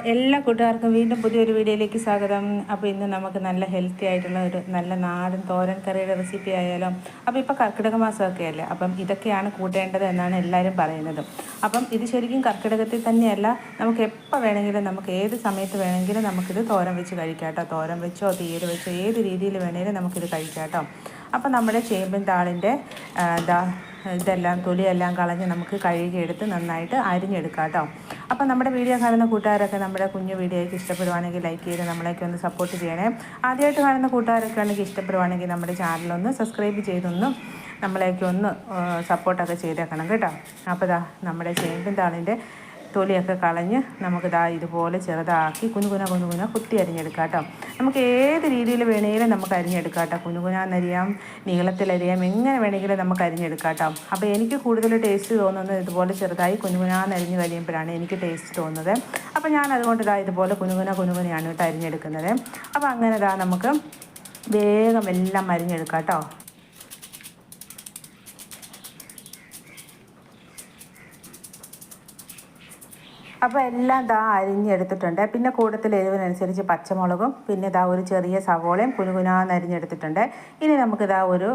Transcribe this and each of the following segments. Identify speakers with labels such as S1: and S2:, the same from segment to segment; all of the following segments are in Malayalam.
S1: എല്ലാ കൂട്ടുകാർക്കും വീണ്ടും പുതിയൊരു വീഡിയോയിലേക്ക് സ്വാഗതം. അപ്പോൾ ഇന്ന് നമുക്ക് നല്ല ഹെൽത്തി ആയിട്ടുള്ള ഒരു നല്ല നാടൻ തോരൻ കറിയുടെ റെസിപ്പി ആയാലോ. അപ്പോൾ ഇപ്പോൾ കർക്കിടക മാസമൊക്കെ അല്ലേ, അപ്പം ഇതൊക്കെയാണ് കൂട്ടേണ്ടത് എന്നാണ് എല്ലാവരും പറയുന്നത്. അപ്പം ഇത് ശരിക്കും കർക്കിടകത്തിൽ തന്നെയല്ല, നമുക്ക് എപ്പോൾ വേണമെങ്കിലും നമുക്ക് ഏത് സമയത്ത് വേണമെങ്കിലും നമുക്കിത് തോരൻ വെച്ച് കഴിക്കാം കേട്ടോ. തോരൻ വെച്ചോ തീര് വെച്ചോ ഏത് രീതിയിൽ വേണമെങ്കിലും നമുക്കിത് കഴിക്കാം കേട്ടോ. അപ്പോൾ നമ്മുടെ ചേമ്പിൻ താളിൻ്റെ ഇതെല്ലാം തൊലിയെല്ലാം കളഞ്ഞ് നമുക്ക് കഴുകിയെടുത്ത് നന്നായിട്ട് അരിഞ്ഞെടുക്കാം കേട്ടോ. അപ്പോൾ നമ്മുടെ വീഡിയോ കാണുന്ന കൂട്ടുകാരൊക്കെ നമ്മുടെ കുഞ്ഞു വീഡിയോയ്ക്ക് ഇഷ്ടപ്പെടുവാണെങ്കിൽ ലൈക്ക് ചെയ്ത് നമ്മളേക്ക് ഒന്ന് സപ്പോർട്ട് ചെയ്യണേ. ആദ്യമായിട്ട് കാണുന്ന കൂട്ടുകാരൊക്കെ ആണെങ്കിൽ ഇഷ്ടപ്പെടുവാണെങ്കിൽ നമ്മുടെ ചാനലൊന്ന് സബ്സ്ക്രൈബ് ചെയ്തൊന്ന് നമ്മളേക്ക് ഒന്ന് സപ്പോർട്ടൊക്കെ ചെയ്തേക്കണം കേട്ടോ. അപ്പോൾ നമ്മുടെ ചേമ്പിൻ താളിൻ്റെ തൊലിയൊക്കെ കളഞ്ഞ് നമുക്കിതാ ഇതുപോലെ ചെറുതാക്കി കുനുകുന കുത്തി അരിഞ്ഞെടുക്കാം കേട്ടോ. നമുക്ക് ഏത് രീതിയിൽ വേണമെങ്കിലും നമുക്ക് അരിഞ്ഞെടുക്കാം കേട്ടോ. കുനുകുനാന്നരിയാം, നീളത്തിലരിയാം, എങ്ങനെ വേണമെങ്കിലും നമുക്ക് അരിഞ്ഞെടുക്കാം കേട്ടോ. അപ്പോൾ എനിക്ക് കൂടുതൽ ടേസ്റ്റ് തോന്നുന്നത് ഇതുപോലെ ചെറുതായി കുനുകുനാന്നരിഞ്ഞ് കഴിയുമ്പോഴാണ് എനിക്ക് ടേസ്റ്റ് തോന്നുന്നത്. അപ്പോൾ ഞാൻ അതുകൊണ്ട് ഇതുപോലെ കുനുകുനയാണ് കേട്ടോ അരിഞ്ഞെടുക്കുന്നത്. അപ്പോൾ അങ്ങനെ നമുക്ക് വേഗം എല്ലാം അരിഞ്ഞെടുക്കാം കേട്ടോ. അപ്പോൾ എല്ലാം അരിഞ്ഞെടുത്തിട്ടുണ്ട്. പിന്നെ കൂട്ടത്തിൽ എരിവിനനുസരിച്ച് പച്ചമുളകും പിന്നെ ഒരു ചെറിയ സവോളയും കുനുകുനാന്ന് അരിഞ്ഞെടുത്തിട്ടുണ്ട്. ഇനി നമുക്കിതാ ഒരു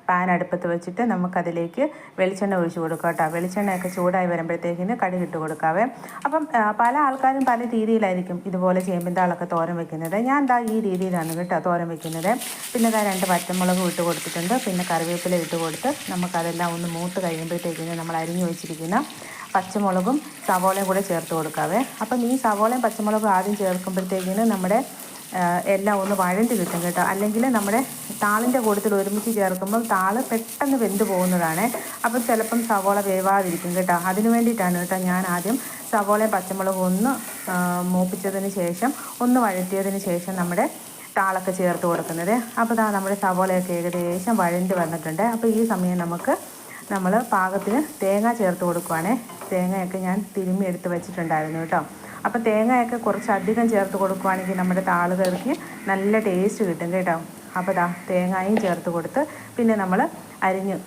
S1: പാൻ അടുപ്പത്ത് വെച്ചിട്ട് നമുക്കതിലേക്ക് വെളിച്ചെണ്ണ ഒഴിച്ച് കൊടുക്കാം കേട്ടോ. വെളിച്ചെണ്ണയൊക്കെ ചൂടായി വരുമ്പോഴത്തേക്കിന് കടുകിട്ട് കൊടുക്കാവേ. അപ്പം പല ആൾക്കാരും പല രീതിയിലായിരിക്കും ഇതുപോലെ ചേമ്പിൻ താളൊക്കെ തോരൻ വെക്കുന്നത്. ഞാൻ ഈ രീതിയിലാണ് കേട്ടോ തോരൻ വെക്കുന്നത്. പിന്നെ 2 പച്ചമുളക് ഇട്ട് കൊടുത്തിട്ടുണ്ട്. പിന്നെ കറിവേപ്പില ഇട്ട് കൊടുത്ത് നമുക്കതെല്ലാം ഒന്ന് മൂത്ത് കഴിയുമ്പോഴത്തേക്കിന് നമ്മൾ അരിഞ്ഞു വെച്ചിരിക്കുന്ന പച്ചമുളകും സവോളയും കൂടെ ചേർത്ത് കൊടുക്കാവേ. അപ്പം ഈ സവോളയും പച്ചമുളകും ആദ്യം ചേർക്കുമ്പോഴത്തേക്കിന് നമ്മുടെ എല്ലാം ഒന്ന് വഴണ്ടി കിട്ടും കേട്ടോ. അല്ലെങ്കിൽ നമ്മുടെ താളിൻ്റെ കൂട്ടത്തിൽ ഒരുമിച്ച് ചേർക്കുമ്പോൾ താള് പെട്ടെന്ന് വെന്ത് പോകുന്നതാണ്. അപ്പം ചിലപ്പം സവോള വേവാതിരിക്കും കേട്ടോ. അതിന് വേണ്ടിയിട്ടാണ് കേട്ടോ ഞാൻ ആദ്യം സവോളയും പച്ചമുളകും ഒന്ന് മൂപ്പിച്ചതിന് ശേഷം ഒന്ന് വഴറ്റിയതിന് ശേഷം നമ്മുടെ താളൊക്കെ ചേർത്ത് കൊടുക്കുന്നത്. അപ്പോൾ നമ്മുടെ സവോളയൊക്കെ ഏകദേശം വഴണ്ടി വന്നിട്ടുണ്ട്. അപ്പോൾ ഈ സമയം നമ്മൾ പാകത്തിന് തേങ്ങ ചേർത്ത് കൊടുക്കുവാണേ. തേങ്ങയൊക്കെ ഞാൻ തിരുമ്മി എടുത്ത് വെച്ചിട്ടുണ്ടായിരുന്നു കേട്ടോ. അപ്പോൾ തേങ്ങയൊക്കെ കുറച്ചധികം ചേർത്ത് കൊടുക്കുവാണെങ്കിൽ നമ്മുടെ താളുകൾക്ക് നല്ല ടേസ്റ്റ് കിട്ടും കേട്ടോ. അപ്പോൾ തേങ്ങയും ചേർത്ത് കൊടുത്ത് പിന്നെ നമ്മൾ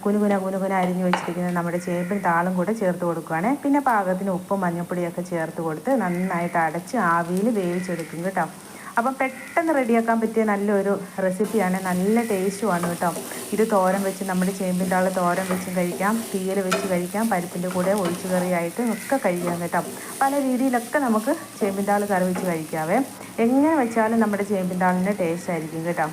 S1: കുനുകുന അരിഞ്ഞ് വെച്ചിരിക്കുന്ന നമ്മുടെ ചേമ്പിൻ താളും കൂടെ ചേർത്ത് കൊടുക്കുവാണേ. പിന്നെ പാകത്തിന് ഉപ്പും മഞ്ഞൾപ്പൊടിയൊക്കെ ചേർത്ത് കൊടുത്ത് നന്നായിട്ട് അടച്ച് ആവിയിൽ വേവിച്ചെടുക്കും കേട്ടോ. അപ്പം പെട്ടെന്ന് റെഡിയാക്കാൻ പറ്റിയ നല്ലൊരു റെസിപ്പിയാണ്, നല്ല ടേസ്റ്റുമാണ് കേട്ടോ. ഇത് തോരൻ വെച്ച് നമ്മുടെ ചേമ്പിൻ താള് തോരൻ വെച്ചും കഴിക്കാം, തീയൽ വെച്ച് കഴിക്കാം, പരിപ്പിൻ്റെ കൂടെ ഒഴിച്ചു കറിയായിട്ട് ഒക്കെ കഴിക്കാം കേട്ടോ. പല രീതിയിലൊക്കെ നമുക്ക് ചേമ്പിൻ താള് കറി വെച്ച് കഴിക്കാവേ. എങ്ങനെ വെച്ചാലും നമ്മുടെ ചേമ്പിൻ താളിൻ്റെ ടേസ്റ്റ് ആയിരിക്കും കേട്ടോ.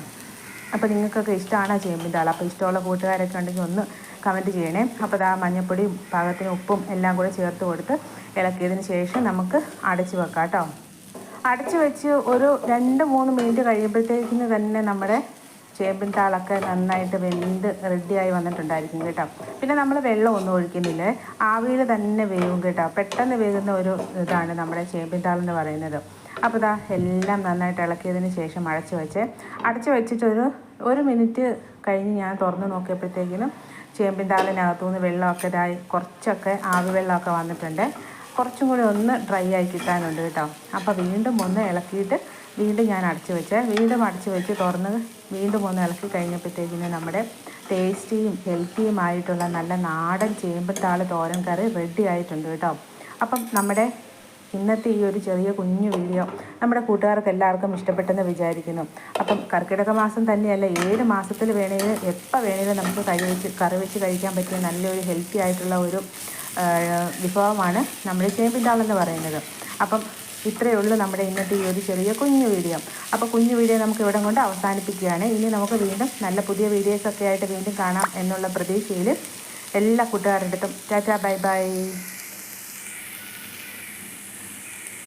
S1: അപ്പോൾ നിങ്ങൾക്കൊക്കെ ഇഷ്ടമാണ് ചേമ്പിൻ താള്. അപ്പോൾ ഇഷ്ടമുള്ള കൂട്ടുകാരൊക്കെ ഉണ്ടെങ്കിൽ ഒന്ന് കമൻറ്റ് ചെയ്യണേ. അപ്പോൾ മഞ്ഞൾപ്പൊടിയും പാകത്തിന് ഉപ്പും എല്ലാം കൂടെ ചേർത്ത് കൊടുത്ത് ഇളക്കിയതിന് ശേഷം നമുക്ക് അടച്ച് വെക്കാം കേട്ടോ. അടച്ചു വെച്ച് ഒരു 2-3 മിനിറ്റ് കഴിയുമ്പോഴത്തേക്കിന് തന്നെ നമ്മുടെ ചേമ്പിൻ താളൊക്കെ നന്നായിട്ട് വെന്ത് റെഡിയായി വന്നിട്ടുണ്ടായിരിക്കും കേട്ടോ. പിന്നെ നമ്മൾ വെള്ളം ഒന്നും ഒഴിക്കുന്നില്ലേ, ആവിയിൽ തന്നെ വേവും കേട്ടോ. പെട്ടെന്ന് വേകുന്ന ഒരു ഇതാണ് നമ്മുടെ ചേമ്പിൻ താളെന്ന് പറയുന്നത്. അപ്പോൾ എല്ലാം നന്നായിട്ട് ഇളക്കിയതിന് ശേഷം അടച്ചു വെച്ചിട്ട് ഒരു മിനിറ്റ് കഴിഞ്ഞ് ഞാൻ തുറന്ന് നോക്കിയപ്പോഴത്തേക്കിനും ചേമ്പിൻ താളിനകത്തുനിന്ന് വെള്ളമൊക്കെ കുറച്ചൊക്കെ ആവി വെള്ളമൊക്കെ വന്നിട്ടുണ്ട്. കുറച്ചും കൂടി ഒന്ന് ഡ്രൈ ആയി കിട്ടാനുണ്ട് കേട്ടോ. അപ്പോൾ വീണ്ടും ഒന്ന് ഇളക്കിയിട്ട് വീണ്ടും ഞാൻ അടച്ചു വെച്ച് തുറന്ന് വീണ്ടും ഒന്ന് ഇളക്കി കഴിഞ്ഞപ്പോഴത്തേക്കിന് നമ്മുടെ ടേസ്റ്റിയും ഹെൽത്തിയുമായിട്ടുള്ള നല്ല നാടൻ ചേമ്പിൻ താള് തോരൻ കറി റെഡി ആയിട്ടുണ്ട് കേട്ടോ. അപ്പം നമ്മുടെ ഇന്നത്തെ ഈ ഒരു ചെറിയ കുഞ്ഞു വീഡിയോ നമ്മുടെ കൂട്ടുകാർക്ക് എല്ലാവർക്കും ഇഷ്ടപ്പെട്ടെന്ന് വിചാരിക്കുന്നു. അപ്പം കർക്കിടക മാസം തന്നെയല്ല, 7 മാസത്തിൽ വേണമെങ്കിലും എപ്പോൾ വേണമെങ്കിലും നമുക്ക് കറി വെച്ച് കഴിക്കാൻ പറ്റിയ നല്ലൊരു ഹെൽത്തി ആയിട്ടുള്ള ഒരു വിഭവമാണ് നമ്മുടെ ചേമ്പിൻ താളെന്ന് പറയുന്നത്. അപ്പം ഇത്രയേ ഉള്ളൂ നമ്മുടെ ഇന്നത്തെ ഈ ഒരു ചെറിയ കുഞ്ഞു വീഡിയോ. അപ്പോൾ കുഞ്ഞു വീഡിയോ നമുക്ക് ഇവിടെ കൊണ്ട് അവസാനിപ്പിക്കുകയാണ്. ഇനി നമുക്ക് വീണ്ടും നല്ല പുതിയ വീഡിയോസൊക്കെ ആയിട്ട് വീണ്ടും കാണാം എന്നുള്ള പ്രതീക്ഷയിൽ എല്ലാ കൂട്ടുകാരുടെ അടുത്തും ടാറ്റാ ബൈ ബൈ.